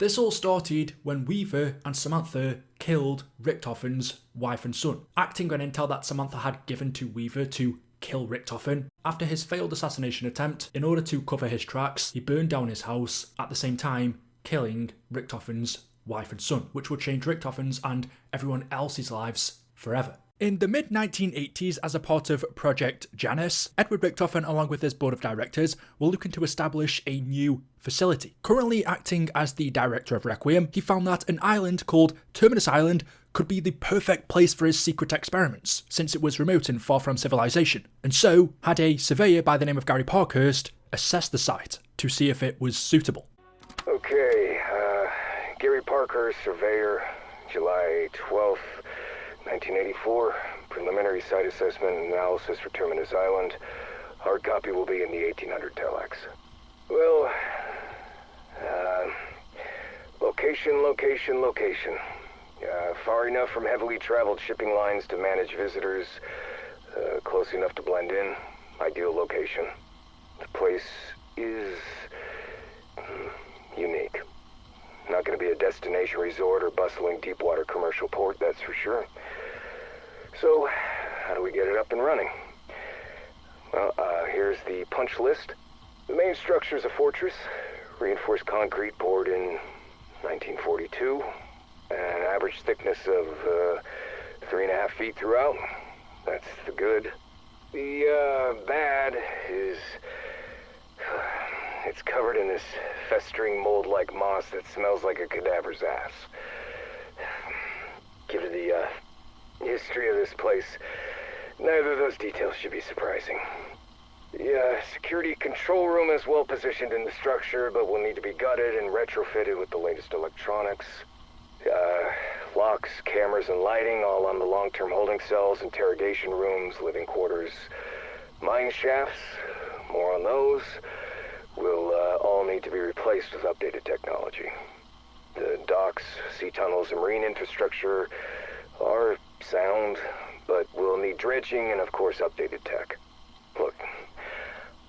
This all started when Weaver and Samantha killed Richtofen's wife and son, acting on intel that Samantha had given to Weaver to kill Richtofen. After his failed assassination attempt, in order to cover his tracks, he burned down his house, at the same time killing Richtofen's wife and son, which would change Richtofen's and everyone else's lives forever. In the mid-1980s, as a part of Project Janus, Edward Richtofen, along with his board of directors, were looking to establish a new facility. Currently acting as the director of Requiem, he found that an island called Terminus Island could be the perfect place for his secret experiments, since it was remote and far from civilization, and so had a surveyor by the name of Gary Parkhurst assess the site to see if it was suitable. Okay, Gary Parkhurst, surveyor, July 12th, 1984, preliminary site assessment and analysis for Terminus Island. Hard copy will be in the 1800 telex. Well, location. Far enough from heavily traveled shipping lines to manage visitors, close enough to blend in. Ideal location. The place is unique. Not going to be a destination resort or bustling deepwater commercial port, that's for sure. So, how do we get it up and running? Well, here's the punch list. The main structure is a fortress, reinforced concrete poured in 1942, an average thickness of 3.5 feet throughout. That's the good. The bad is it's covered in this festering mold-like moss that smells like a cadaver's ass. Given the history of this place, neither of those details should be surprising. The security control room is well positioned in the structure, but will need to be gutted and retrofitted with the latest electronics. Locks, cameras, and lighting all on the long-term holding cells, interrogation rooms, living quarters, mine shafts, more on those, will all need to be replaced with updated technology. The docks, sea tunnels, and marine infrastructure are sound, but will need dredging and, of course, updated tech. Look,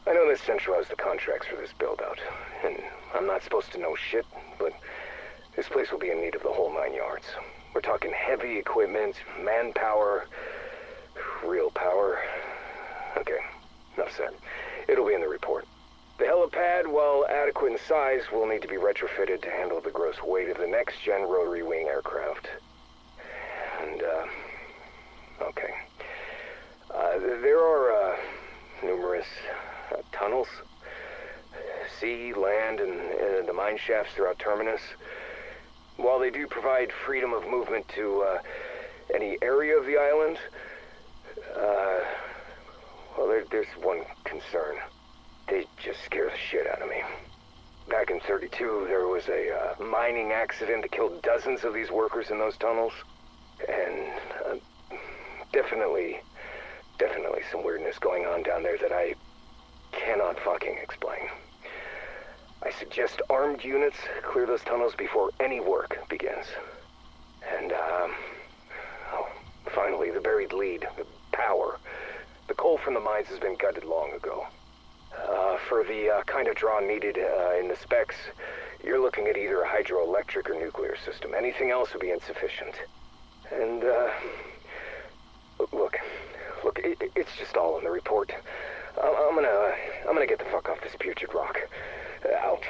I know this Central has the contracts for this build-out, and I'm not supposed to know shit, but this place will be in need of the whole 9 yards. We're talking heavy equipment, manpower, real power. Okay, enough said. It'll be in the report. The helipad, while adequate in size, will need to be retrofitted to handle the gross weight of the next-gen rotary wing aircraft. And, okay. There are, numerous tunnels, sea, land, and the mine shafts throughout Terminus. While they do provide freedom of movement to any area of the island, well, there's one concern. They just scare the shit out of me. Back in '32, there was a mining accident that killed dozens of these workers in those tunnels. And definitely some weirdness going on down there that I cannot fucking explain. I suggest armed units clear those tunnels before any work begins. And, finally, the buried lead, the power. The coal from the mines has been gutted long ago. For the kind of draw needed in the specs, you're looking at either a hydroelectric or nuclear system. Anything else would be insufficient. And, look, it's just all in the report. I'm gonna get the fuck off this putrid rock. Out.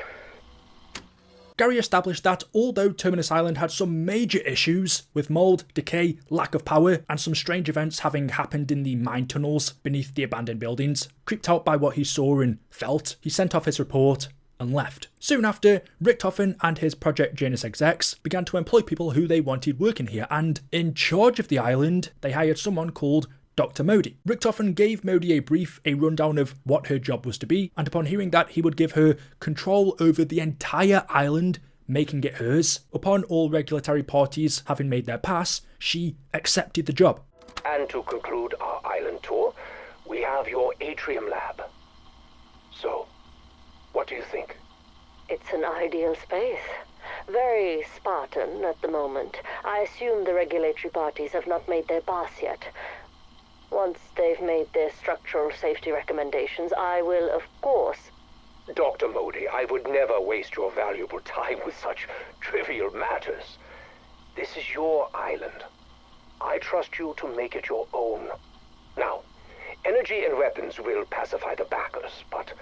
Gary established that although Terminus Island had some major issues with mould, decay, lack of power, and some strange events having happened in the mine tunnels beneath the abandoned buildings, creeped out by what he saw and felt, he sent off his report and left. Soon after, Richtofen and his Project Janus execs began to employ people who they wanted working here, and in charge of the island, they hired someone called Dr. Modi. Richtofen gave Modi a rundown of what her job was to be, and upon hearing that, he would give her control over the entire island, making it hers. Upon all regulatory parties having made their pass, she accepted the job. And to conclude our island tour, we have your atrium lab. So, what do you think? It's an ideal space. Very Spartan at the moment. I assume the regulatory parties have not made their pass yet. Once they've made their structural safety recommendations, I will, of course, Dr. Modi, I would never waste your valuable time with such trivial matters. This is your island. I trust you to make it your own. Now, energy and weapons will pacify the backers, but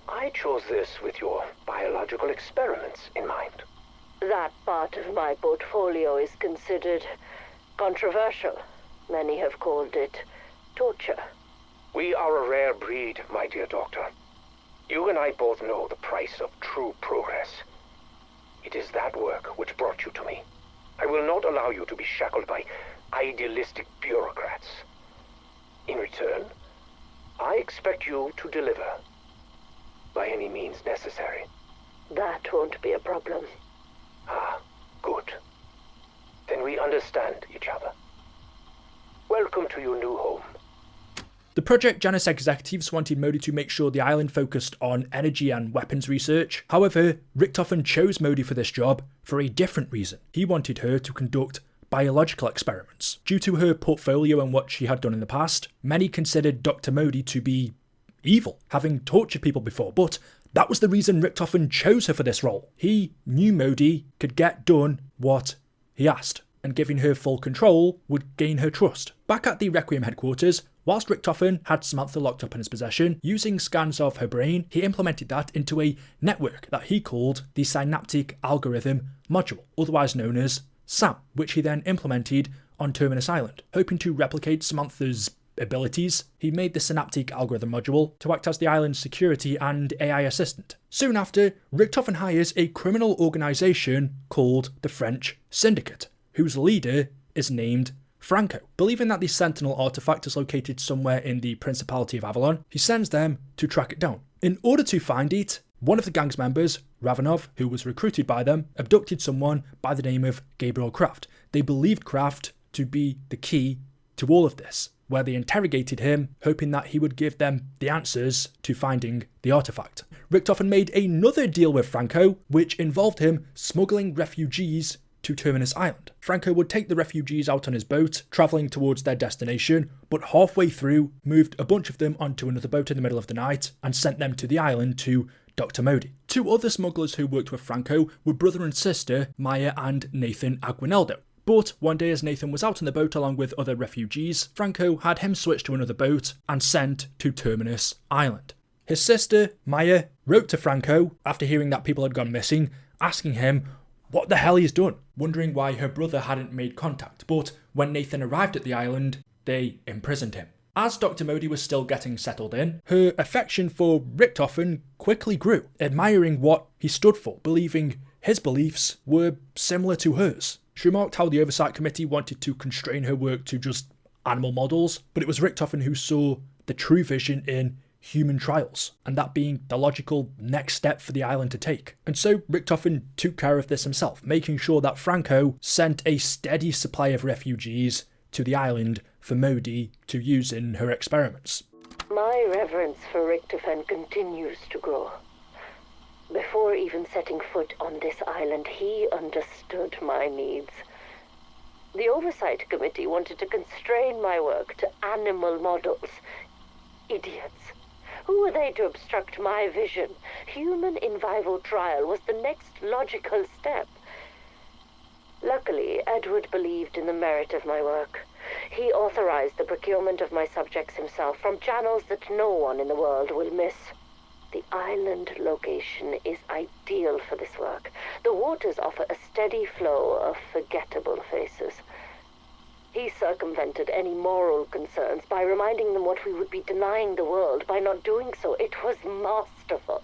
I chose this with your biological experiments in mind. That part of my portfolio is considered controversial. Many have called it torture. We are a rare breed, my dear doctor. You and I both know the price of true progress. It is that work which brought you to me. I will not allow you to be shackled by idealistic bureaucrats. In return, I expect you to deliver, by any means necessary. That won't be a problem. Ah, good. Then we understand each other. Welcome to your new home. The Project Janus executives wanted Modi to make sure the island focused on energy and weapons research. However, Richtofen chose Modi for this job for a different reason. He wanted her to conduct biological experiments. Due to her portfolio and what she had done in the past, many considered Dr. Modi to be evil, having tortured people before, but that was the reason Richtofen chose her for this role. He knew Modi could get done what he asked, and giving her full control would gain her trust. Back at the Requiem headquarters, whilst Richtofen had Samantha locked up in his possession, using scans of her brain, he implemented that into a network that he called the Synaptic Algorithm Module, otherwise known as SAM, which he then implemented on Terminus Island. Hoping to replicate Samantha's abilities, he made the Synaptic Algorithm Module to act as the island's security and AI assistant. Soon after, Richtofen hires a criminal organisation called the French Syndicate, whose leader is named Franco. Believing that the Sentinel artifact is located somewhere in the Principality of Avalon, he sends them to track it down. In order to find it, one of the gang's members, Ravenov, who was recruited by them, abducted someone by the name of Gabriel Kraft. They believed Kraft to be the key to all of this, where they interrogated him, hoping that he would give them the answers to finding the artifact. Richtofen made another deal with Franco, which involved him smuggling refugees to Terminus Island. Franco would take the refugees out on his boat, travelling towards their destination, but halfway through moved a bunch of them onto another boat in the middle of the night and sent them to the island to Dr. Modi. Two other smugglers who worked with Franco were brother and sister Maya and Nathan Aguinaldo. But one day as Nathan was out on the boat along with other refugees, Franco had him switch to another boat and sent to Terminus Island. His sister, Maya, wrote to Franco after hearing that people had gone missing, asking him what the hell he's done, wondering why her brother hadn't made contact, but when Nathan arrived at the island, they imprisoned him. As Dr. Modi was still getting settled in, her affection for Richtofen quickly grew, admiring what he stood for, believing his beliefs were similar to hers. She remarked how the Oversight Committee wanted to constrain her work to just animal models, but it was Richtofen who saw the true vision in human trials, and that being the logical next step for the island to take. And so Richtofen took care of this himself, making sure that Franco sent a steady supply of refugees to the island for Modi to use in her experiments. My reverence for Richtofen continues to grow. Before even setting foot on this island, he understood my needs. The Oversight Committee wanted to constrain my work to animal models. Idiots. Who were they to obstruct my vision? Human in vivo trial was the next logical step. Luckily, Edward believed in the merit of my work. He authorized the procurement of my subjects himself from channels that no one in the world will miss. The island location is ideal for this work. The waters offer a steady flow of forgettable faces. He circumvented any moral concerns by reminding them what we would be denying the world by not doing so. It was masterful.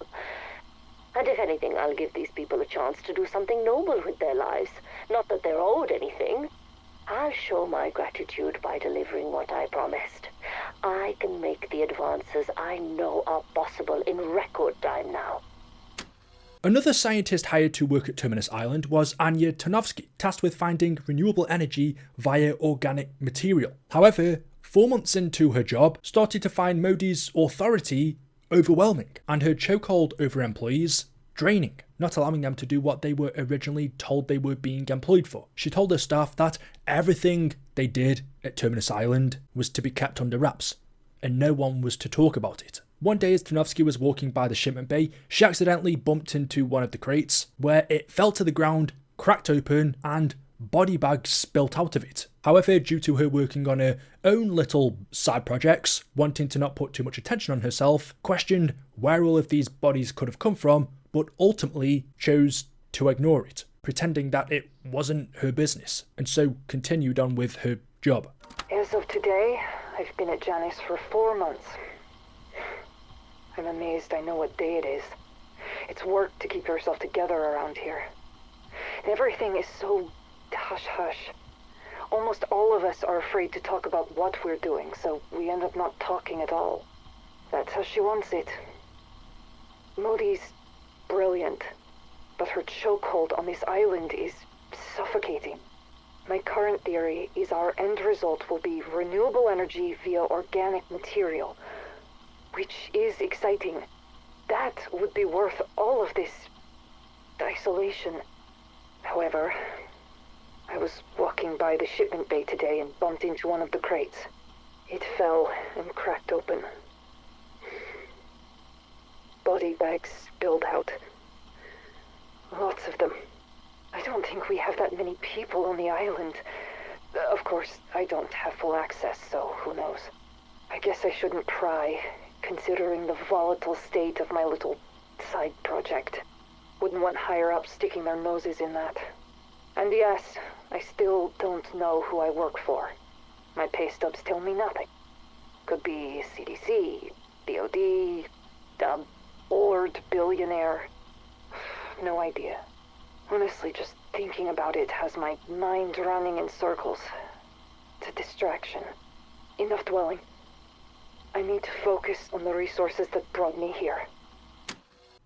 And if anything, I'll give these people a chance to do something noble with their lives. Not that they're owed anything. I'll show my gratitude by delivering what I promised. I can make the advances I know are possible in record time now. Another scientist hired to work at Terminus Island was Anya Tonsky, tasked with finding renewable energy via organic material. However, 4 months into her job, started to find Modi's authority overwhelming and her chokehold over employees draining, not allowing them to do what they were originally told they were being employed for. She told her staff that everything they did at Terminus Island was to be kept under wraps, and no one was to talk about it. One day as Tonsky was walking by the shipment bay, she accidentally bumped into one of the crates, where it fell to the ground, cracked open, and body bags spilt out of it. However, due to her working on her own little side projects, wanting to not put too much attention on herself, questioned where all of these bodies could have come from, but ultimately chose to ignore it, pretending that it wasn't her business, and so continued on with her job. As of today, I've been at Janice for 4 months. I'm amazed I know what day it is. It's work to keep yourself together around here. And everything is so hush-hush. Almost all of us are afraid to talk about what we're doing, so we end up not talking at all. That's how she wants it. Modi's brilliant, but her chokehold on this island is suffocating. My current theory is our end result will be renewable energy via organic material, which is exciting. That would be worth all of this isolation. However, I was walking by the shipment bay today and bumped into one of the crates. It fell and cracked open. Body bags spilled out. Lots of them. I don't think we have that many people on the island. Of course, I don't have full access, so who knows. I guess I shouldn't pry, considering the volatile state of my little side project. Wouldn't want higher-ups sticking their noses in that. And yes, I still don't know who I work for. My pay stubs tell me nothing. Could be CDC, DOD, a bored billionaire. No idea. Honestly, just thinking about it has my mind running in circles. It's a distraction. Enough dwelling. I need to focus on the resources that brought me here.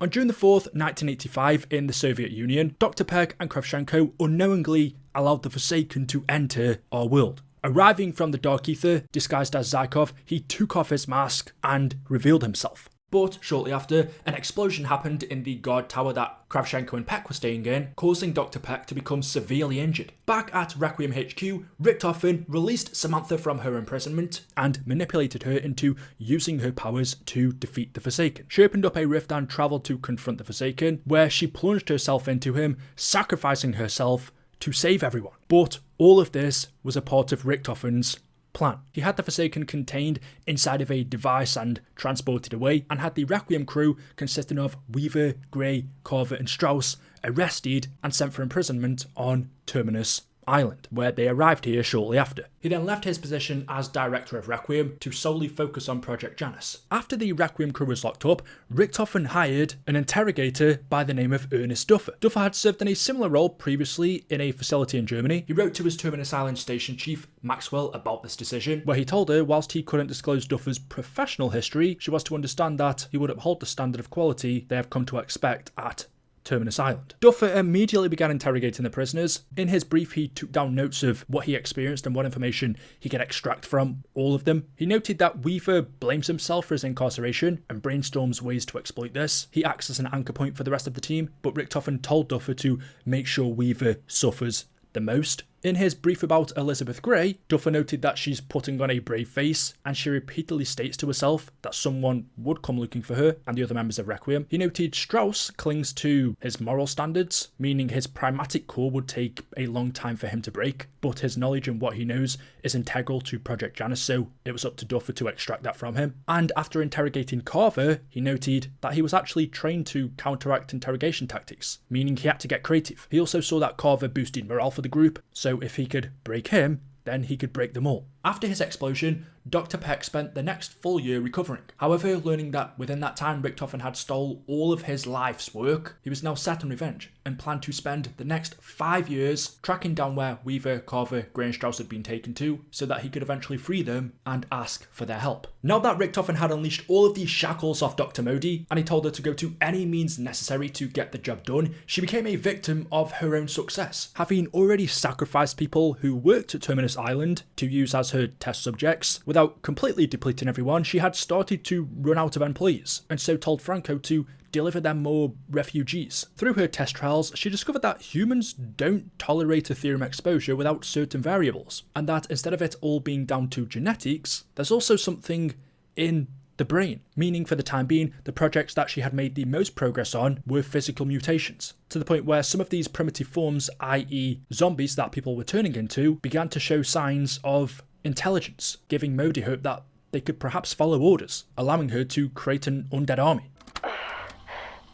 On June the 4th, 1985, in the Soviet Union, Dr. Pegg and Kravchenko unknowingly allowed the Forsaken to enter our world. Arriving from the Dark Ether, disguised as Zykov, he took off his mask and revealed himself. But shortly after, an explosion happened in the guard tower that Kravchenko and Peck were staying in, causing Dr. Peck to become severely injured. Back at Requiem HQ, Richtofen released Samantha from her imprisonment and manipulated her into using her powers to defeat the Forsaken. She opened up a rift and travelled to confront the Forsaken, where she plunged herself into him, sacrificing herself to save everyone. But all of this was a part of Richtofen's plan. He had the Forsaken contained inside of a device and transported away, and had the Requiem crew, consisting of Weaver, Gray, Carver and Strauss, arrested and sent for imprisonment on Terminus Island, where they arrived here shortly after. He then left his position as director of Requiem to solely focus on Project Janus. After the Requiem crew was locked up, Richtofen hired an interrogator by the name of Ernest Duffer. Duffer had served in a similar role previously in a facility in Germany. He wrote to his Terminus Island station chief, Maxwell, about this decision, where he told her whilst he couldn't disclose Duffer's professional history, she was to understand that he would uphold the standard of quality they have come to expect at Terminus Island. Duffer immediately began interrogating the prisoners. In his brief, he took down notes of what he experienced and what information he could extract from all of them. He noted that Weaver blames himself for his incarceration and brainstorms ways to exploit this. He acts as an anchor point for the rest of the team, but Richtofen told Duffer to make sure Weaver suffers the most. In his brief about Elizabeth Gray, Duffer noted that she's putting on a brave face, and she repeatedly states to herself that someone would come looking for her and the other members of Requiem. He noted Strauss clings to his moral standards, meaning his primatic core would take a long time for him to break, but his knowledge and what he knows is integral to Project Janus, so it was up to Duffer to extract that from him. And after interrogating Carver, he noted that he was actually trained to counteract interrogation tactics, meaning he had to get creative. He also saw that Carver boosted morale for the group, so if he could break him, then he could break them all. After his explosion, Dr. Peck spent the next full year recovering. However, learning that within that time Richtofen had stole all of his life's work, he was now set on revenge and planned to spend the next 5 years tracking down where Weaver, Carver, Gray and Strauss had been taken to, so that he could eventually free them and ask for their help. Now that Richtofen had unleashed all of these shackles off Dr. Modi, and he told her to go to any means necessary to get the job done, she became a victim of her own success. Having already sacrificed people who worked at Terminus Island to use as her test subjects, without completely depleting everyone, she had started to run out of employees, and so told Franco to deliver them more refugees. Through her test trials, she discovered that humans don't tolerate Ethereum exposure without certain variables, and that instead of it all being down to genetics, there's also something in the brain, meaning for the time being, the projects that she had made the most progress on were physical mutations, to the point where some of these primitive forms, i.e. zombies that people were turning into, began to show signs of intelligence, giving Modi hope that they could perhaps follow orders, allowing her to create an undead army.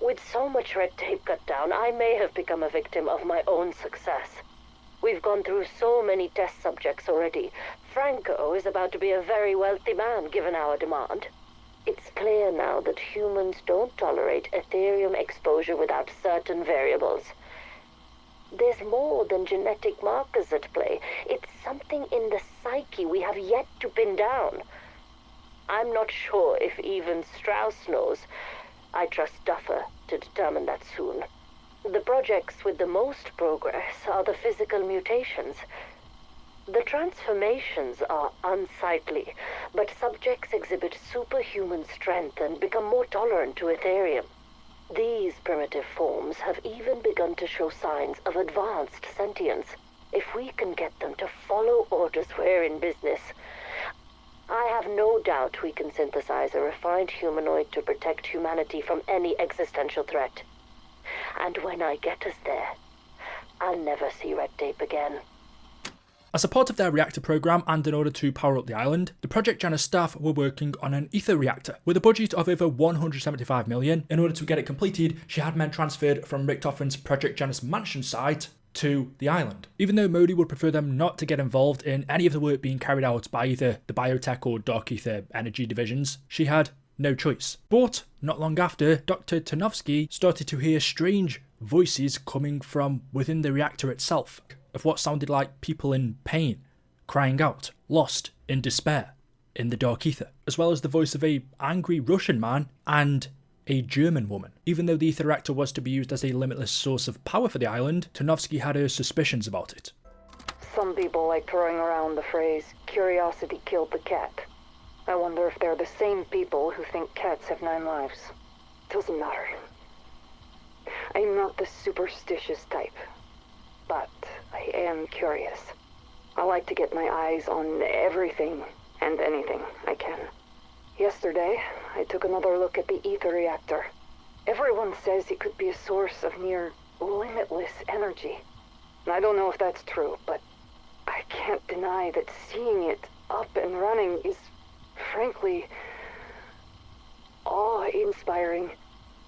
With so much red tape cut down, I may have become a victim of my own success. We've gone through so many test subjects already. Franco is about to be a very wealthy man, given our demand. It's clear now that humans don't tolerate Ethereum exposure without certain variables. There's more than genetic markers at play. It's something in the psyche we have yet to pin down. I'm not sure if even Strauss knows. I trust Duffer to determine that soon. The projects with the most progress are the physical mutations. The transformations are unsightly, but subjects exhibit superhuman strength and become more tolerant to Ethereum. These primitive forms have even begun to show signs of advanced sentience. If we can get them to follow orders, we're in business. I have no doubt we can synthesize a refined humanoid to protect humanity from any existential threat. And when I get us there, I'll never see red tape again. As a part of their reactor program and in order to power up the island, the Project Janus staff were working on an ether reactor with a budget of over 175 million. In order to get it completed, she had men transferred from Richtofen's Project Janus mansion site to the island. Even though Modi would prefer them not to get involved in any of the work being carried out by either the biotech or dark ether energy divisions, she had no choice. But not long after, Dr. Tonsky started to hear strange voices coming from within the reactor itself, of what sounded like people in pain, crying out, lost in despair, in the dark ether, as well as the voice of a angry Russian man and a German woman. Even though the ether reactor was to be used as a limitless source of power for the island, Tonsky had her suspicions about it. Some people like throwing around the phrase, curiosity killed the cat. I wonder if they're the same people who think cats have 9 lives. Doesn't matter. I'm not the superstitious type, but I am curious. I like to get my eyes on everything and anything I can. Yesterday, I took another look at the ether reactor. Everyone says it could be a source of near limitless energy. And I don't know if that's true, but I can't deny that seeing it up and running is, frankly, awe-inspiring.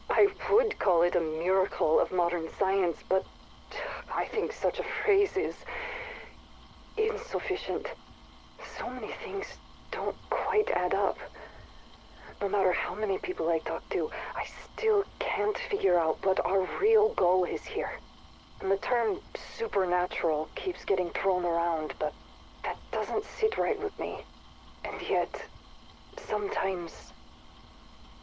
I would call it a miracle of modern science, but I think such a phrase is insufficient. So many things don't quite add up. No matter how many people I talk to, I still can't figure out what our real goal is here. And the term supernatural keeps getting thrown around, but that doesn't sit right with me. And yet, sometimes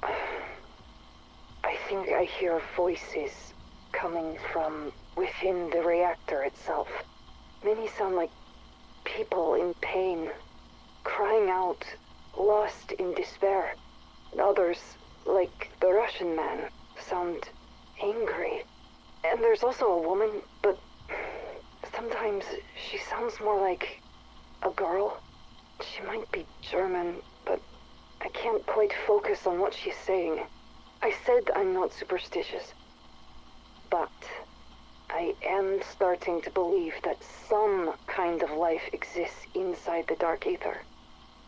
I think I hear voices coming from within the reactor itself. Many sound like people in pain, crying out, lost in despair. And others, like the Russian man, sound angry. And there's also a woman, but sometimes she sounds more like a girl. She might be German, but I can't quite focus on what she's saying. I said I'm not superstitious, but I am starting to believe that some kind of life exists inside the dark ether.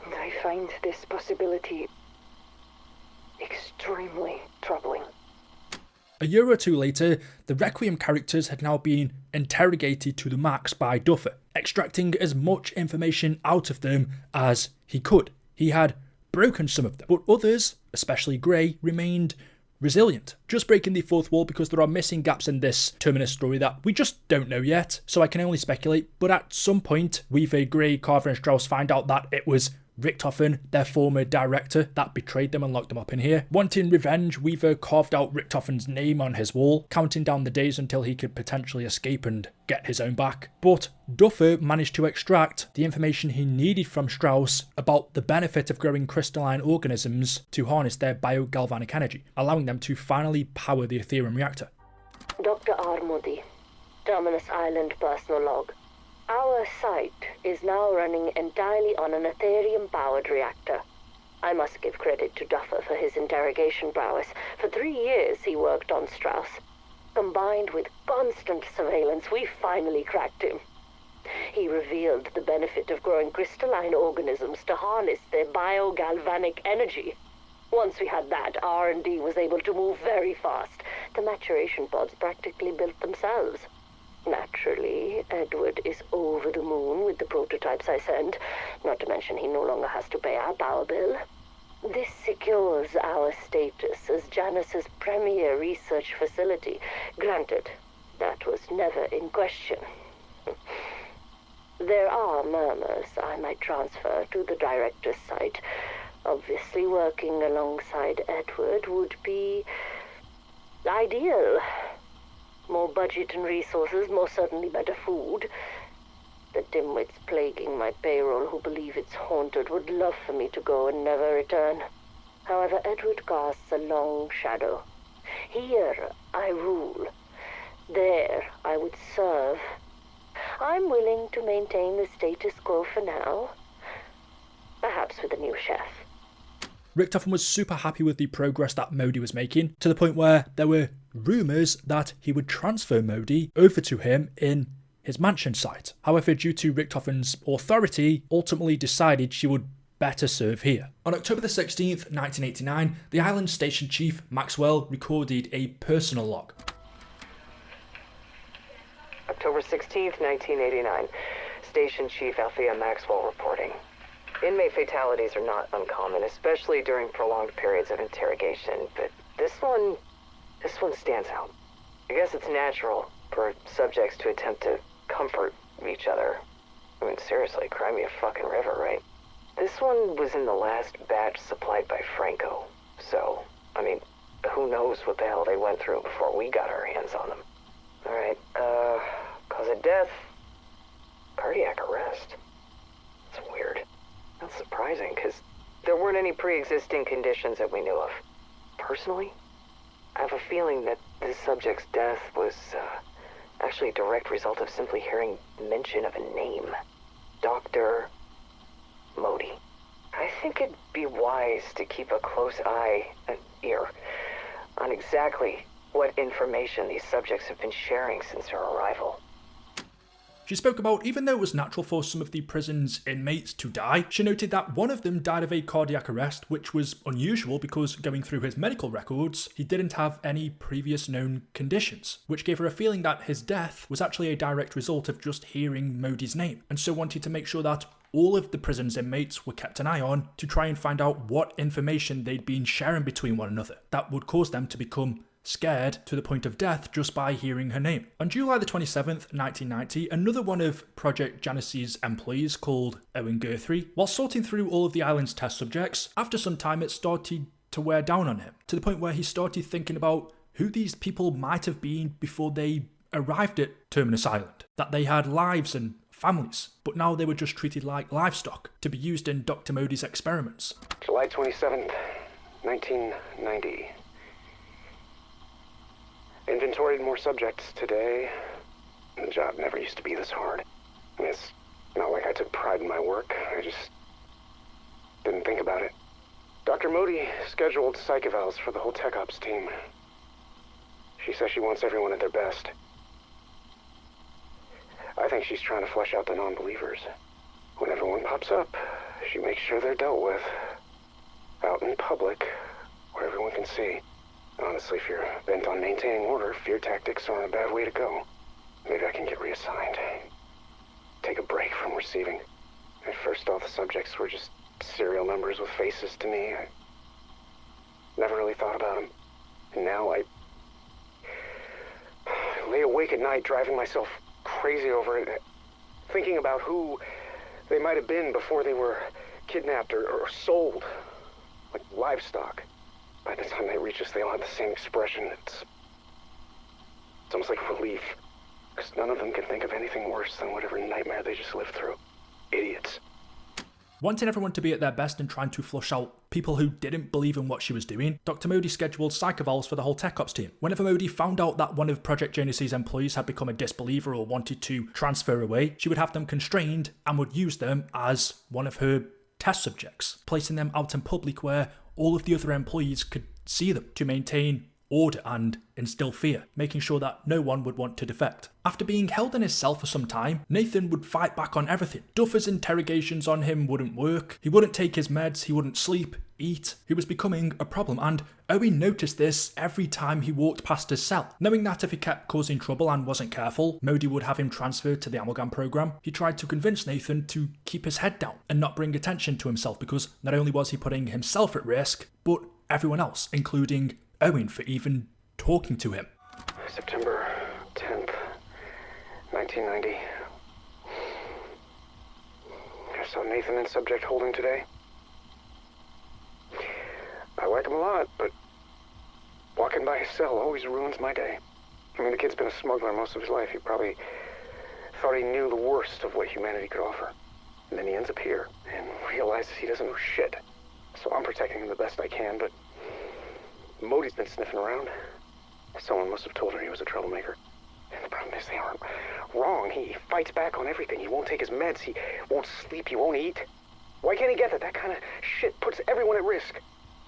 And I find this possibility extremely troubling. A year or two later, the Requiem characters had now been interrogated to the max by Duffer, extracting as much information out of them as he could. He had broken some of them, but others, especially Grey, remained resilient, just breaking the fourth wall because there are missing gaps in this Terminus story that we just don't know yet, so I can only speculate. But at some point, Weaver, Grey, Carver and Strauss find out that it was Richtofen, their former director, that betrayed them and locked them up in here. Wanting revenge, Weaver carved out Richtofen's name on his wall, counting down the days until he could potentially escape and get his own back. But Duffer managed to extract the information he needed from Strauss about the benefit of growing crystalline organisms to harness their biogalvanic energy, allowing them to finally power the Ethereum reactor. Dr. Armudi, Terminus Island personal log. Our site is now running entirely on an Ethereum-powered reactor. I must give credit to Duffer for his interrogation prowess. For 3 years he worked on Strauss. Combined with constant surveillance, we finally cracked him. He revealed the benefit of growing crystalline organisms to harness their biogalvanic energy. Once we had that, R&D was able to move very fast. The maturation pods practically built themselves. Naturally, Edward is over the moon with the prototypes I sent, not to mention he no longer has to pay our power bill. This secures our status as Janus's premier research facility. Granted, that was never in question. There are murmurs I might transfer to the director's site. Obviously, working alongside Edward would be ideal. More budget and resources, most certainly better food. The dimwits plaguing my payroll who believe it's haunted would love for me to go and never return. However, Edward casts a long shadow. Here I rule. There I would serve. I'm willing to maintain the status quo for now. Perhaps with a new chef. Richtofen was super happy with the progress that Modi was making, to the point where there were rumours that he would transfer Modi over to him in his mansion site. However, due to Richtofen's authority, ultimately decided she would better serve here. On October the 16th, 1989, the island station chief, Maxwell, recorded a personal log. October 16th, 1989. Station Chief Althea Maxwell reporting. Inmate fatalities are not uncommon, especially during prolonged periods of interrogation, but this one stands out. I guess it's natural for subjects to attempt to comfort each other. I mean, seriously, cry me a fucking river, right? This one was in the last batch supplied by Franco, so, I mean, who knows what the hell they went through before we got our hands on them. Alright, cause of death, cardiac arrest. It's weird. That's surprising, because there weren't any pre-existing conditions that we knew of. Personally, I have a feeling that this subject's death was actually a direct result of simply hearing mention of a name. Dr. Modi. I think it'd be wise to keep a close eye and ear on exactly what information these subjects have been sharing since their arrival. She spoke about, even though it was natural for some of the prison's inmates to die, she noted that one of them died of a cardiac arrest, which was unusual because going through his medical records, he didn't have any previous known conditions, which gave her a feeling that his death was actually a direct result of just hearing Modi's name, and so wanted to make sure that all of the prison's inmates were kept an eye on to try and find out what information they'd been sharing between one another that would cause them to become scared to the point of death just by hearing her name. On July the 27th, 1990, another one of Project Janus's employees called Owen Guthrie, while sorting through all of the island's test subjects, after some time it started to wear down on him, to the point where he started thinking about who these people might have been before they arrived at Terminus Island, that they had lives and families, but now they were just treated like livestock to be used in Dr. Modi's experiments. July 27th, 1990. Inventoried more subjects today. The job never used to be this hard. I mean, it's not like I took pride in my work. I just didn't think about it. Dr. Modi scheduled psych evals for the whole tech ops team. She says she wants everyone at their best. I think she's trying to flush out the non-believers. When everyone pops up, she makes sure they're dealt with. Out in public, where everyone can see. Honestly, if you're bent on maintaining order, fear tactics aren't a bad way to go. Maybe I can get reassigned. Take a break from receiving. At first, all the subjects were just serial numbers with faces to me. I never really thought about them. And now I lay awake at night driving myself crazy over it, thinking about who they might have been before they were kidnapped or sold, like livestock. By the time they reach us, they all have the same expression. It's almost like relief, because none of them can think of anything worse than whatever nightmare they just lived through. Idiots. Wanting everyone to be at their best and trying to flush out people who didn't believe in what she was doing, Dr. Modi scheduled psych evals for the whole tech ops team. Whenever Modi found out that one of Project Janus's employees had become a disbeliever or wanted to transfer away, she would have them constrained and would use them as one of her test subjects, placing them out in public where all of the other employees could see them to maintain order and instill fear, making sure that no one would want to defect. After being held in his cell for some time, Nathan would fight back on everything. Duffer's interrogations on him wouldn't work, he wouldn't take his meds, he wouldn't sleep, eat. He was becoming a problem, and Owen noticed this every time he walked past his cell. Knowing that if he kept causing trouble and wasn't careful, Modi would have him transferred to the amalgam program, he tried to convince Nathan to keep his head down and not bring attention to himself, because not only was he putting himself at risk, but everyone else, including Owen, for even talking to him. September 10th, 1990. I saw Nathan in subject holding today. I like him a lot, but walking by his cell always ruins my day. I mean, the kid's been a smuggler most of his life. He probably thought he knew the worst of what humanity could offer. And then he ends up here and realizes he doesn't know shit. So I'm protecting him the best I can, but Modi's been sniffing around. Someone must have told her he was a troublemaker. And the problem is they aren't wrong. He fights back on everything. He won't take his meds. He won't sleep. He won't eat. Why can't he get that? That kind of shit puts everyone at risk.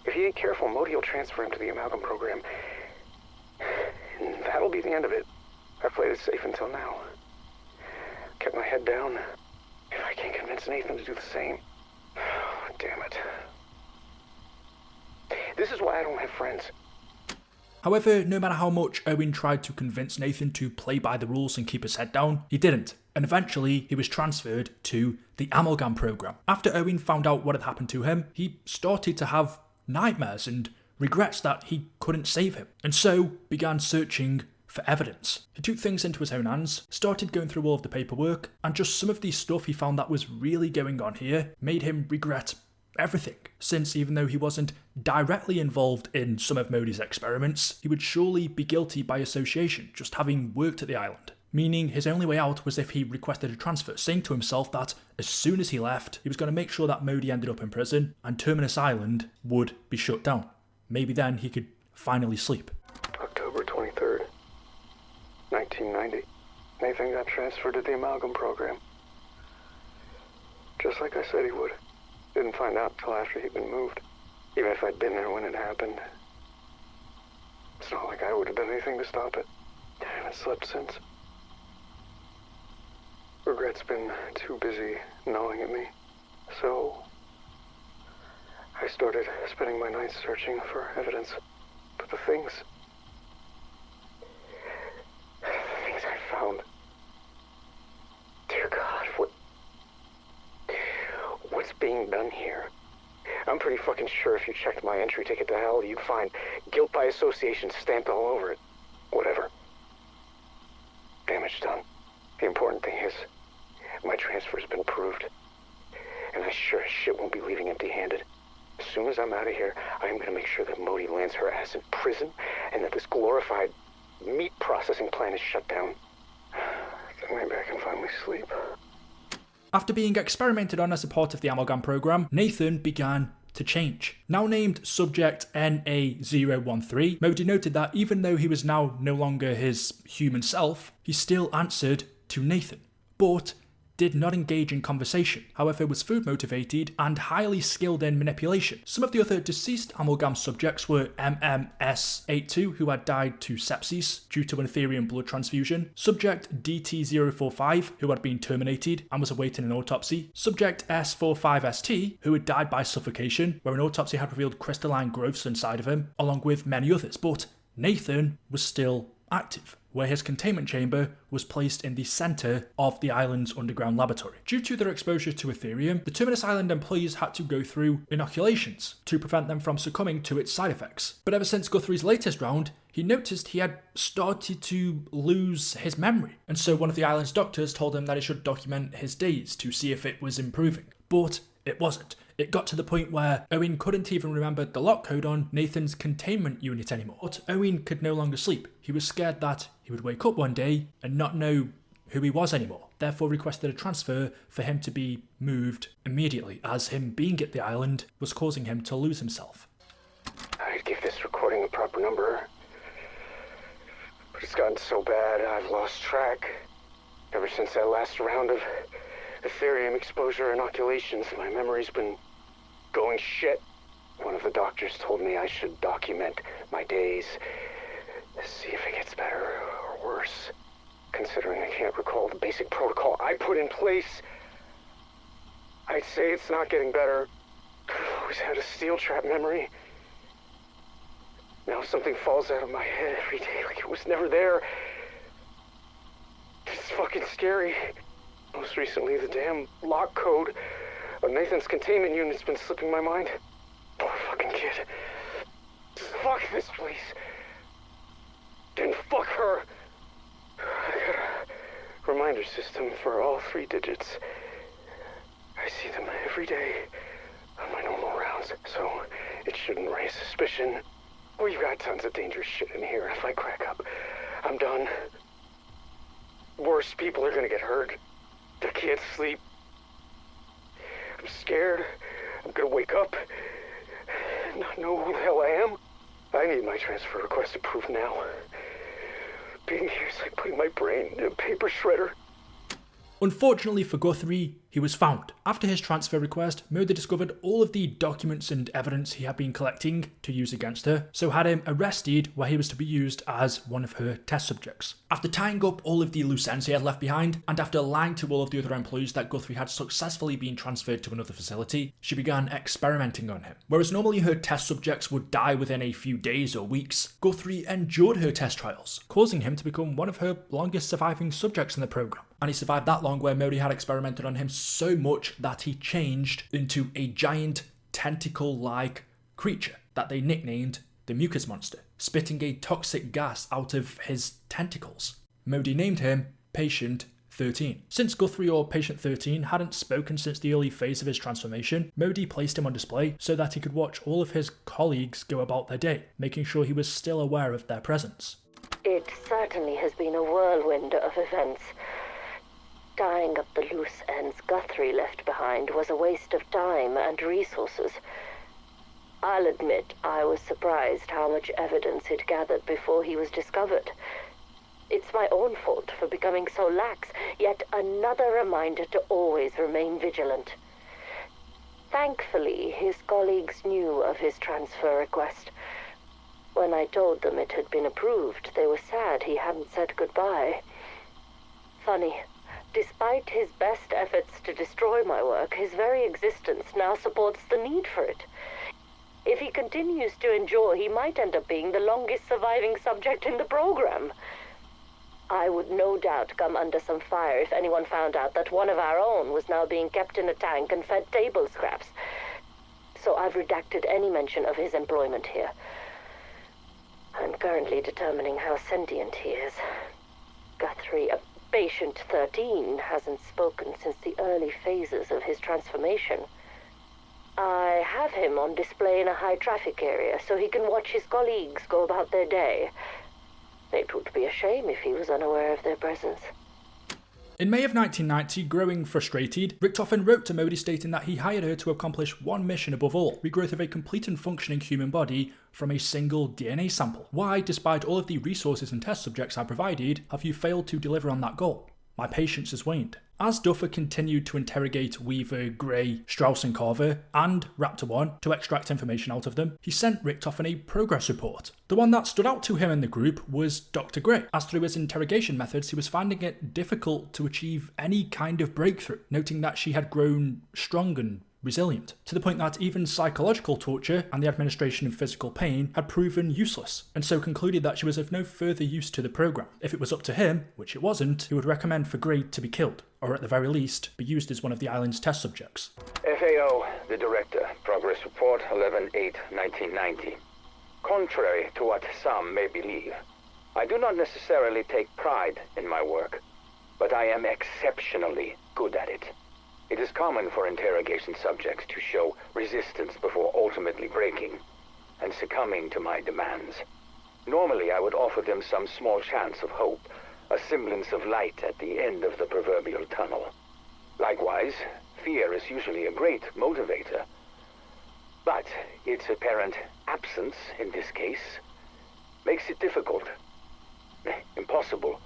If he ain't careful, Modi will transfer him to the amalgam program. And that'll be the end of it. I've played it safe until now. Kept my head down. If I can't convince Nathan to do the same. Damn it. This is why I don't have friends. However, no matter how much Owen tried to convince Nathan to play by the rules and keep his head down, he didn't, and eventually he was transferred to the amalgam program. After Owen found out what had happened to him, he started to have nightmares and regrets that he couldn't save him, and so began searching for evidence. He took things into his own hands, started going through all of the paperwork, and just some of the stuff he found that was really going on here made him regret everything, since even though he wasn't directly involved in some of Modi's experiments, he would surely be guilty by association, just having worked at the island. Meaning his only way out was if he requested a transfer, saying to himself that as soon as he left, he was going to make sure that Modi ended up in prison and Terminus Island would be shut down. Maybe then he could finally sleep. October 23rd, 1990. Nathan got transferred to the amalgam program. Just like I said he would. Didn't find out until after he'd been moved. Even if I'd been there when it happened. It's not like I would have done anything to stop it. I haven't slept since. Regret's been too busy gnawing at me. So I started spending my nights searching for evidence. But the things I found. Dear God, what's being done here? I'm pretty fucking sure if you checked my entry ticket to hell, you'd find guilt by association stamped all over it. Whatever. Damage done. The important thing is, my transfer's been approved. And I sure as shit won't be leaving empty-handed. As soon as I'm out of here, I'm gonna make sure that Modi lands her ass in prison, and that this glorified meat processing plant is shut down. Then maybe I can finally sleep. After being experimented on as a part of the amalgam program, Nathan began to change. Now named Subject NA013, Modi noted that even though he was now no longer his human self, he still answered to Nathan, but did not engage in conversation, however was food motivated and highly skilled in manipulation. Some of the other deceased amalgam subjects were MMS82, who had died to sepsis due to an Ethereum blood transfusion, Subject DT045, who had been terminated and was awaiting an autopsy, Subject S45ST, who had died by suffocation, where an autopsy had revealed crystalline growths inside of him, along with many others, but Nathan was still active, where his containment chamber was placed in the centre of the island's underground laboratory. Due to their exposure to Ethereum, the Terminus Island employees had to go through inoculations to prevent them from succumbing to its side effects. But ever since Guthrie's latest round, he noticed he had started to lose his memory, and so one of the island's doctors told him that he should document his days to see if it was improving. But it wasn't. It got to the point where Owen couldn't even remember the lock code on Nathan's containment unit anymore. But Owen could no longer sleep. He was scared that he would wake up one day and not know who he was anymore. Therefore requested a transfer for him to be moved immediately, as him being at the island was causing him to lose himself. I'd give this recording a proper number. But it's gotten so bad, I've lost track. Ever since that last round of Ethereum exposure inoculations. My memory's been going shit. One of the doctors told me I should document my days, see if it gets better or worse. Considering I can't recall the basic protocol I put in place, I'd say it's not getting better. I've always had a steel trap memory. Now something falls out of my head every day like it was never there. It's fucking scary. Most recently, the damn lock code of Nathan's containment unit's been slipping my mind. Poor fucking kid. Fuck this place. Then fuck her. I got a reminder system for all 3 digits. I see them every day on my normal rounds, so it shouldn't raise suspicion. We've got tons of dangerous shit in here. If I crack up, I'm done. Worse people are gonna get hurt. I can't sleep. I'm scared. I'm gonna wake up and not know who the hell I am. I need my transfer request approved now. Being here is like putting my brain in a paper shredder. Unfortunately for Guthrie, he was found. After his transfer request, Modi discovered all of the documents and evidence he had been collecting to use against her, so had him arrested where he was to be used as one of her test subjects. After tying up all of the loose ends he had left behind, and after lying to all of the other employees that Guthrie had successfully been transferred to another facility, she began experimenting on him. Whereas normally her test subjects would die within a few days or weeks, Guthrie endured her test trials, causing him to become one of her longest surviving subjects in the program. And he survived that long where Modi had experimented on him so much that he changed into a giant tentacle-like creature that they nicknamed the Mucus Monster, spitting a toxic gas out of his tentacles. Modi named him Patient 13. Since Guthrie or Patient 13 hadn't spoken since the early phase of his transformation, Modi placed him on display so that he could watch all of his colleagues go about their day, making sure he was still aware of their presence. It certainly has been a whirlwind of events. Tying up the loose ends Guthrie left behind was a waste of time and resources. I'll admit I was surprised how much evidence he'd gathered before he was discovered. It's my own fault for becoming so lax, yet another reminder to always remain vigilant. Thankfully, his colleagues knew of his transfer request. When I told them it had been approved, they were sad he hadn't said goodbye. Funny. Despite his best efforts to destroy my work, his very existence now supports the need for it. If he continues to endure, he might end up being the longest surviving subject in the program. I would no doubt come under some fire if anyone found out that one of our own was now being kept in a tank and fed table scraps. So I've redacted any mention of his employment here. I'm currently determining how sentient he is. Guthrie, Patient 13 hasn't spoken since the early phases of his transformation. I have him on display in a high-traffic area so he can watch his colleagues go about their day. It would be a shame if he was unaware of their presence. In May of 1990, growing frustrated, Richtofen wrote to Modi stating that he hired her to accomplish one mission above all: regrowth of a complete and functioning human body from a single DNA sample. Why, despite all of the resources and test subjects I provided, have you failed to deliver on that goal? My patience has waned. As Duffer continued to interrogate Weaver, Gray, Strauss and Carver, and Raptor 1 to extract information out of them, he sent Richtofen a progress report. The one that stood out to him and the group was Dr. Gray, as through his interrogation methods he was finding it difficult to achieve any kind of breakthrough, noting that she had grown strong and resilient, to the point that even psychological torture and the administration of physical pain had proven useless, and so concluded that she was of no further use to the program. If it was up to him, which it wasn't, he would recommend for Gray to be killed, or at the very least, be used as one of the island's test subjects. FAO, the Director. Progress Report 11/8/1990. Contrary to what some may believe, I do not necessarily take pride in my work, but I am exceptionally good at it. It is common for interrogation subjects to show resistance before ultimately breaking and succumbing to my demands. Normally, I would offer them some small chance of hope, a semblance of light at the end of the proverbial tunnel. Likewise, fear is usually a great motivator. But its apparent absence in this case makes it difficult, impossible,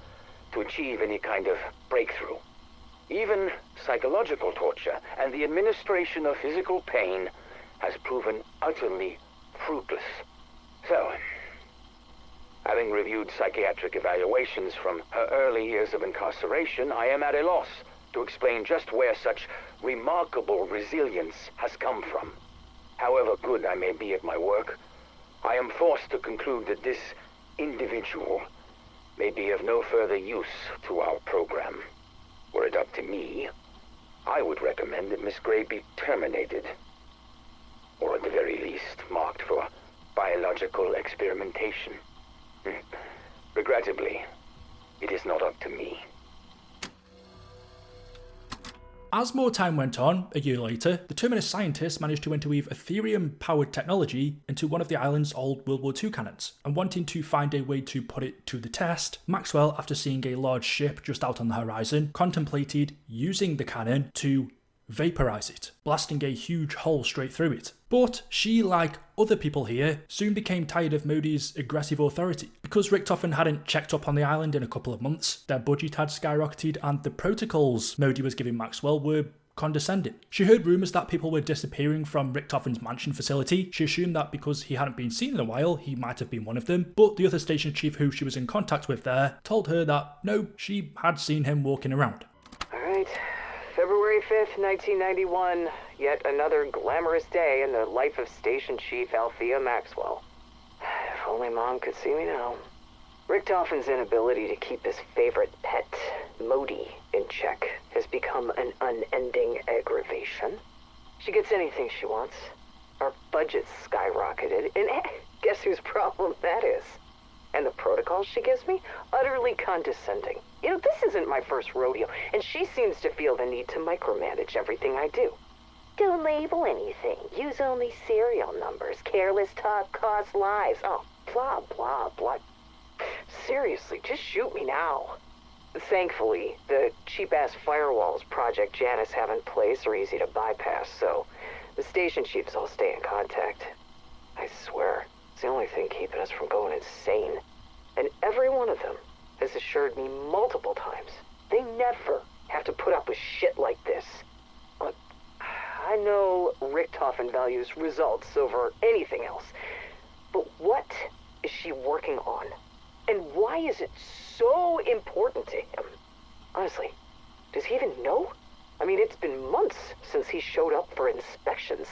to achieve any kind of breakthrough. Even psychological torture and the administration of physical pain has proven utterly fruitless. So, having reviewed psychiatric evaluations from her early years of incarceration, I am at a loss to explain just where such remarkable resilience has come from. However good I may be at my work, I am forced to conclude that this individual may be of no further use to our program. Were it up to me, I would recommend that Miss Gray be terminated, or at the very least marked for biological experimentation. Regrettably, it is not up to me. As more time went on, a year later, the Terminus scientists managed to interweave Ethereum-powered technology into one of the island's old World War II cannons, and wanting to find a way to put it to the test, Maxwell, after seeing a large ship just out on the horizon, contemplated using the cannon to vaporize it, blasting a huge hole straight through it. But she, like other people here, soon became tired of Modi's aggressive authority. Because Richtofen hadn't checked up on the island in a couple of months, their budget had skyrocketed and the protocols Modi was giving Maxwell were condescending. She heard rumours that people were disappearing from Richtofen's mansion facility. She assumed that because he hadn't been seen in a while, he might have been one of them, but the other station chief who she was in contact with there told her that no, she had seen him walking around. Alright, February 5th, 1991. Yet another glamorous day in the life of Station Chief Althea Maxwell. If only Mom could see me now. Richtofen's inability to keep his favorite pet, Modi, in check has become an unending aggravation. She gets anything she wants. Our budget's skyrocketed, and guess whose problem that is? And the protocols she gives me? Utterly condescending. You know, this isn't my first rodeo, and she seems to feel the need to micromanage everything I do. Don't label anything. Use only serial numbers. Careless talk costs lives. Oh, blah, blah, blah. Seriously, just shoot me now. Thankfully, the cheap-ass firewalls Project Janice have in place are easy to bypass, so the station chiefs all stay in contact. I swear, it's the only thing keeping us from going insane. And every one of them has assured me multiple times they never have to put up with shit like this. Look, I know Richtofen values results over anything else, but what is she working on? And why is it so important to him? Honestly, does he even know? I mean, it's been months since he showed up for inspections.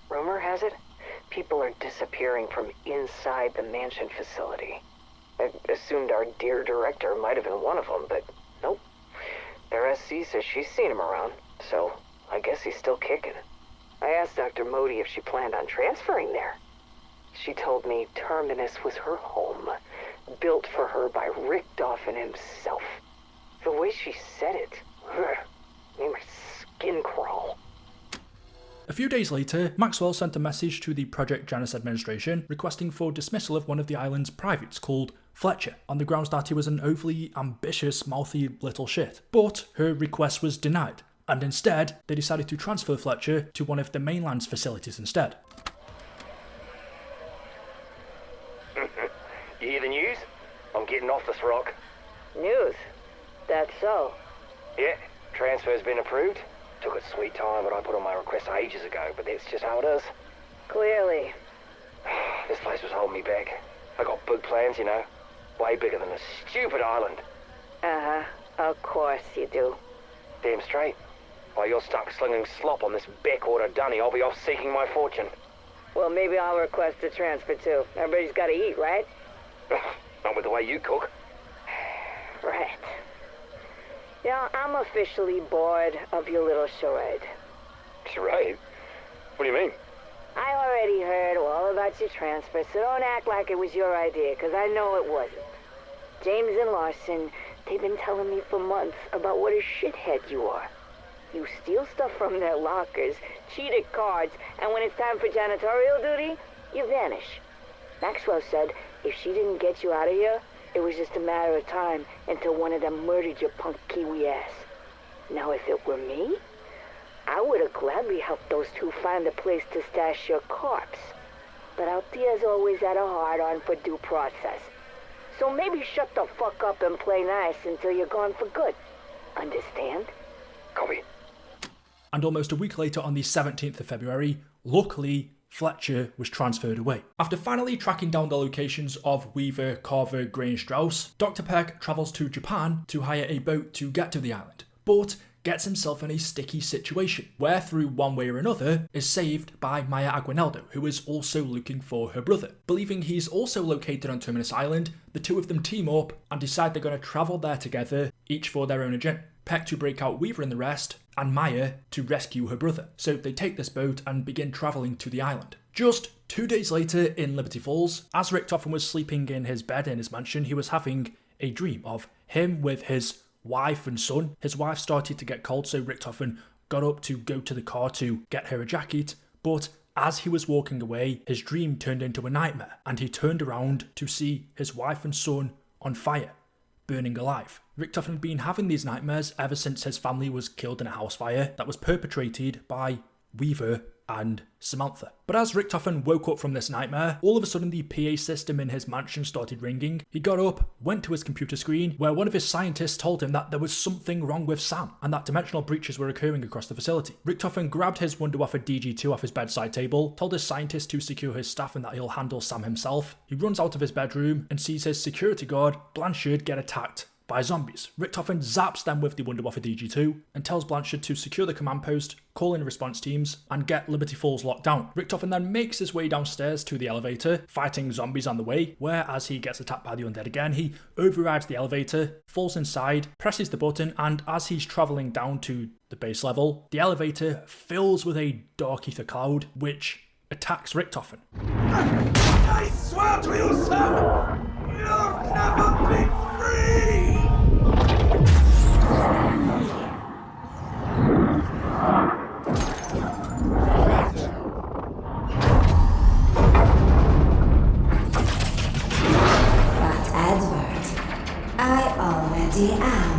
Rumor has it, people are disappearing from inside the mansion facility. I assumed our dear director might have been one of them, but nope. Their SC says she's seen him around, so I guess he's still kicking. I asked Dr. Modi if she planned on transferring there. She told me Terminus was her home, built for her by Richtofen himself. The way she said it, made my skin crawl. A few days later, Maxwell sent a message to the Project Janice administration requesting for dismissal of one of the island's privates called Fletcher, on the grounds that he was an overly ambitious, mouthy little shit. But her request was denied, and instead, they decided to transfer Fletcher to one of the mainland's facilities instead. You hear the news? I'm getting off this rock. News? That's so. Yeah, transfer's been approved. Took a sweet time, but I put on my request ages ago, but that's just how it is. Clearly. This place was holding me back. I got big plans, you know. Way bigger than this stupid island. Uh-huh. Of course you do. Damn straight. While you're stuck slinging slop on this backwater dunny, I'll be off seeking my fortune. Well, maybe I'll request a transfer too. Everybody's gotta eat, right? Not with the way you cook. Right. Yeah, I'm officially bored of your little charade. Charade? What do you mean? I already heard all about your transfer, so don't act like it was your idea, because I know it wasn't. James and Larson, they've been telling me for months about what a shithead you are. You steal stuff from their lockers, cheat at cards, and when it's time for janitorial duty, you vanish. Maxwell said if she didn't get you out of here, it was just a matter of time until one of them murdered your punk Kiwi ass. Now, if it were me, I would have gladly helped those two find a place to stash your corpse. But Althea's always had a hard-on for due process. So maybe shut the fuck up and play nice until you're gone for good. Understand? Copy. And almost a week later, on the 17th of February, luckily, Fletcher was transferred away. After finally tracking down the locations of Weaver, Carver, Gray and Strauss, Dr. Peck travels to Japan to hire a boat to get to the island, but gets himself in a sticky situation, where through one way or another is saved by Maya Aguinaldo, who is also looking for her brother. Believing he's also located on Terminus Island, the two of them team up and decide they're going to travel there together, each for their own agenda. Peck to break out Weaver and the rest, and Maya to rescue her brother. So they take this boat and begin travelling to the island. Just 2 days later in Liberty Falls, as Richtofen was sleeping in his bed in his mansion, he was having a dream of him with his wife and son. His wife started to get cold, so Richtofen got up to go to the car to get her a jacket, but as he was walking away, his dream turned into a nightmare, and he turned around to see his wife and son on fire, burning alive. Richtofen had been having these nightmares ever since his family was killed in a house fire that was perpetrated by Weaver and Samantha. But as Richtofen woke up from this nightmare, all of a sudden the PA system in his mansion started ringing. He got up, went to his computer screen, where one of his scientists told him that there was something wrong with Sam, and that dimensional breaches were occurring across the facility. Richtofen grabbed his Wunderwaffe DG2 off his bedside table, told his scientist to secure his staff and that he'll handle Sam himself. He runs out of his bedroom and sees his security guard, Blanchard, get attacked by zombies. Richtofen zaps them with the Wunderwaffe DG2 and tells Blanchard to secure the command post, call in response teams, and get Liberty Falls locked down. Richtofen then makes his way downstairs to the elevator, fighting zombies on the way, where as he gets attacked by the undead again, he overrides the elevator, falls inside, presses the button, and as he's travelling down to the base level, the elevator fills with a dark ether cloud, which attacks Richtofen. I swear to you, Sam, you'll never be free! But Edward, I already am.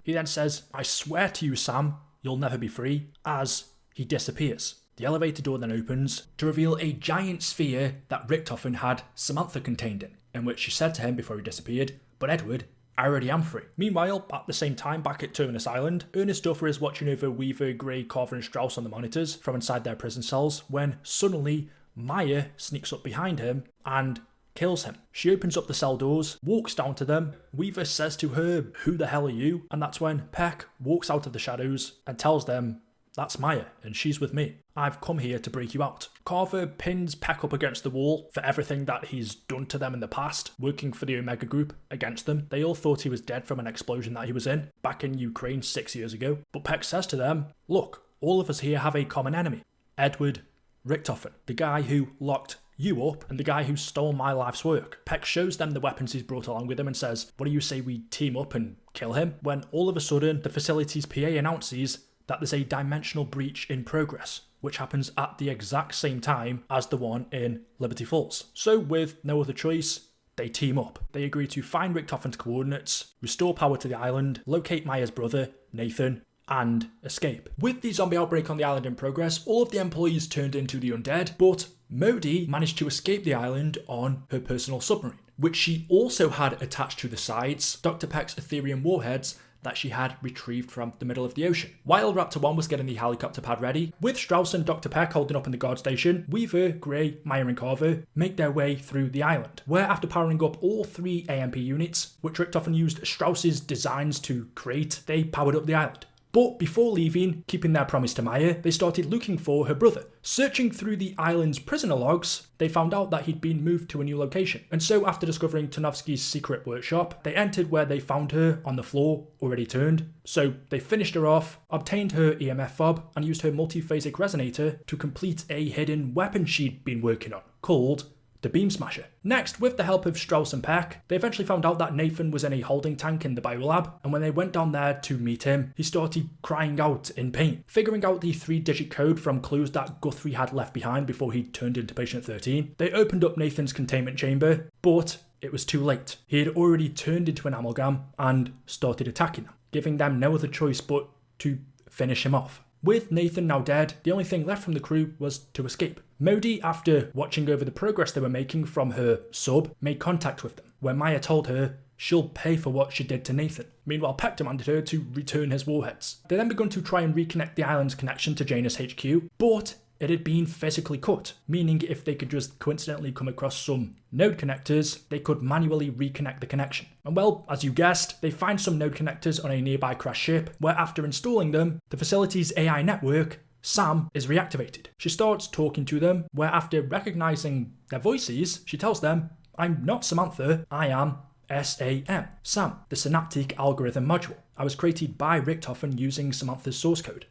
He then says, "I swear to you, Sam, you'll never be free," as he disappears. The elevator door then opens to reveal a giant sphere that Richtofen had Samantha contained in which she said to him before he disappeared, "But Edward, I already am free." Meanwhile, at the same time, back at Terminus Island, Ernest Duffer is watching over Weaver, Gray, Carver and Strauss on the monitors from inside their prison cells when suddenly Maya sneaks up behind him and kills him. She opens up the cell doors, walks down to them. Weaver says to her, "Who the hell are you?" And that's when Peck walks out of the shadows and tells them, "That's Maya, and she's with me. I've come here to break you out." Carver pins Peck up against the wall for everything that he's done to them in the past, working for the Omega Group against them. They all thought he was dead from an explosion that he was in, back in Ukraine 6 years ago. But Peck says to them, "Look, all of us here have a common enemy. Edward Richtofen, the guy who locked you up and the guy who stole my life's work." Peck shows them the weapons he's brought along with him and says, "What do you say we team up and kill him?" When all of a sudden, the facility's PA announces that there's a dimensional breach in progress, which happens at the exact same time as the one in Liberty Falls. So with no other choice, they team up. They agree to find Richtofen's coordinates, restore power to the island, locate Maya's brother, Nathan, and escape. With the zombie outbreak on the island in progress, all of the employees turned into the undead, but Modi managed to escape the island on her personal submarine, which she also had attached to the sides Dr. Peck's Ethereum warheads that she had retrieved from the middle of the ocean. While Raptor 1 was getting the helicopter pad ready, with Strauss and Dr. Peck holding up in the guard station, Weaver, Gray, Maya and Carver make their way through the island, where after powering up all 3 AMP units, which Richtofen used Strauss's designs to create, they powered up the island. But before leaving, keeping their promise to Maya, they started looking for her brother. Searching through the island's prisoner logs, they found out that he'd been moved to a new location. And so after discovering Tonsky's secret workshop, they entered where they found her on the floor, already turned. So they finished her off, obtained her EMF fob, and used her multiphasic resonator to complete a hidden weapon she'd been working on, called the Beam Smasher. Next, with the help of Strauss and Peck, they eventually found out that Nathan was in a holding tank in the biolab, and when they went down there to meet him, he started crying out in pain. Figuring out the 3-digit code from clues that Guthrie had left behind before he turned into Patient 13, they opened up Nathan's containment chamber, but it was too late. He had already turned into an amalgam and started attacking them, giving them no other choice but to finish him off. With Nathan now dead, the only thing left from the crew was to escape. Modi, after watching over the progress they were making from her sub, made contact with them, where Maya told her she'll pay for what she did to Nathan. Meanwhile, Peck demanded her to return his warheads. They then begun to try and reconnect the island's connection to Janus HQ, but it had been physically cut, meaning if they could just coincidentally come across some node connectors, they could manually reconnect the connection. And well, as you guessed, they find some node connectors on a nearby crashed ship, where after installing them, the facility's AI network, Sam, is reactivated. She starts talking to them, where after recognizing their voices, she tells them, "I'm not Samantha, I am SAM, Sam, the Synaptic algorithm module. I was created by Richtofen using Samantha's source code."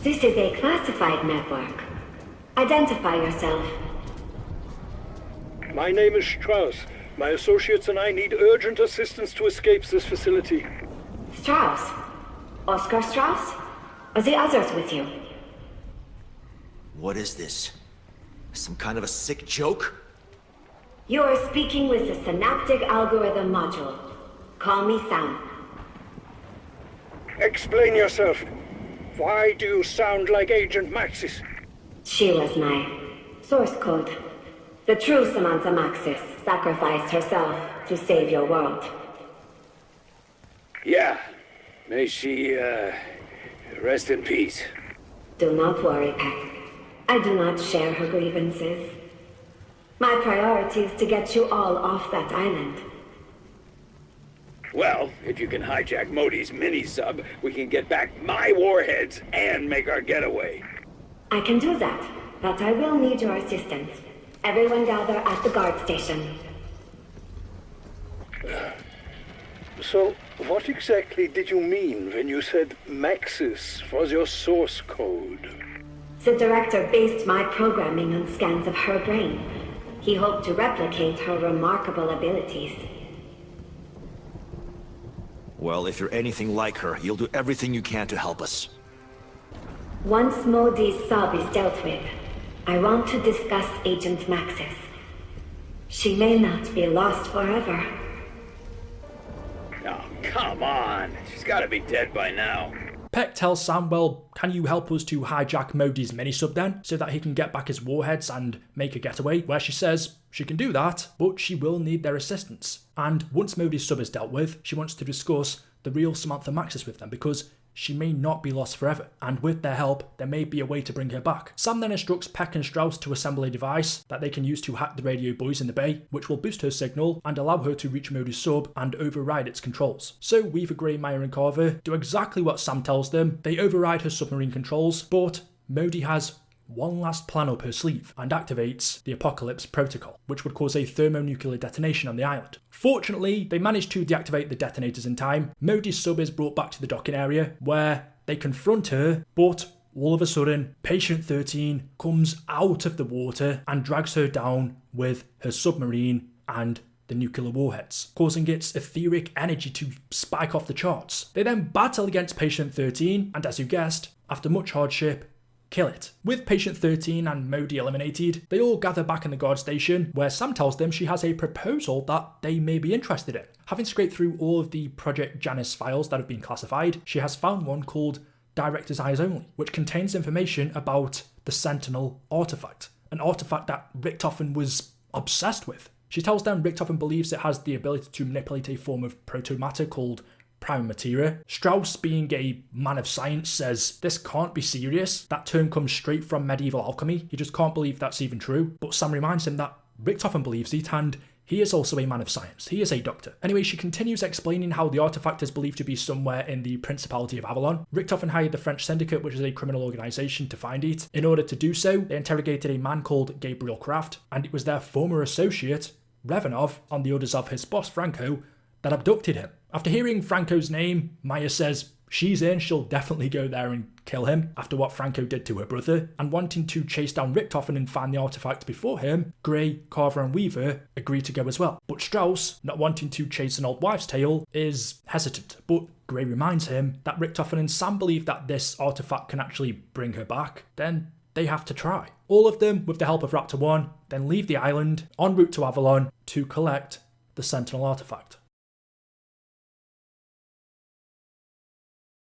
This is a classified network. Identify yourself. My name is Strauss. My associates and I need urgent assistance to escape this facility. Strauss? Oscar Strauss? Are the others with you? What is this? Some kind of a sick joke? You are speaking with the Synaptic algorithm module. Call me Sam. Explain yourself. Why do you sound like Agent Maxis? She was my source code. The true Samantha Maxis sacrificed herself to save your world. Yeah. May she, rest in peace. Do not worry, Peck. I do not share her grievances. My priority is to get you all off that island. Well, if you can hijack Modi's mini-sub, we can get back my warheads and make our getaway. I can do that, but I will need your assistance. Everyone gather at the guard station. So, what exactly did you mean when you said Maxis was your source code? The director based my programming on scans of her brain. He hoped to replicate her remarkable abilities. Well, if you're anything like her, you'll do everything you can to help us. Once Modi's sub is dealt with, I want to discuss Agent Maxis. She may not be lost forever. Oh, come on. She's gotta be dead by now. Peck tells Sam, well, can you help us to hijack Modi's mini-sub then, so that he can get back his warheads and make a getaway, where she says she can do that, but she will need their assistance. And once Modi's sub is dealt with, she wants to discuss the real Samantha Maxis with them, because she may not be lost forever, and with their help, there may be a way to bring her back. Sam then instructs Peck and Strauss to assemble a device that they can use to hack the radio buoys in the bay, which will boost her signal and allow her to reach Modi's sub and override its controls. So Weaver, Grey, Meyer and Carver do exactly what Sam tells them. They override her submarine controls, but Modi has one last plan up her sleeve and activates the Apocalypse Protocol, which would cause a thermonuclear detonation on the island. Fortunately, they managed to deactivate the detonators in time. Modi's sub is brought back to the docking area, where they confront her, but all of a sudden, Patient 13 comes out of the water and drags her down with her submarine and the nuclear warheads, causing its etheric energy to spike off the charts. They then battle against Patient 13, and as you guessed, after much hardship, kill it. With Patient 13 and Modi eliminated, they all gather back in the guard station, where Sam tells them she has a proposal that they may be interested in. Having scraped through all of the Project Janus files that have been classified, she has found one called Director's Eyes Only, which contains information about the Sentinel artifact, an artifact that Richtofen was obsessed with. She tells them Richtofen believes it has the ability to manipulate a form of protomatter called prime materia. Strauss, being a man of science, says this can't be serious. That term comes straight from medieval alchemy. He just can't believe that's even true. But Sam reminds him that Richtofen believes it, and he is also a man of science. He is a doctor. Anyway, she continues explaining how the artifact is believed to be somewhere in the Principality of Avalon. Richtofen hired the French Syndicate, which is a criminal organisation, to find it. In order to do so, they interrogated a man called Gabriel Kraft, and it was their former associate, Revanov, on the orders of his boss Franco, that abducted him. After hearing Franco's name, Maya says she's in, she'll definitely go there and kill him after what Franco did to her brother, and wanting to chase down Richtofen and find the artifact before him, Grey, Carver and Weaver agree to go as well. But Strauss, not wanting to chase an old wives' tale, is hesitant, but Grey reminds him that Richtofen and Sam believe that this artifact can actually bring her back, then they have to try. All of them, with the help of Raptor 1, then leave the island en route to Avalon to collect the Sentinel artifact.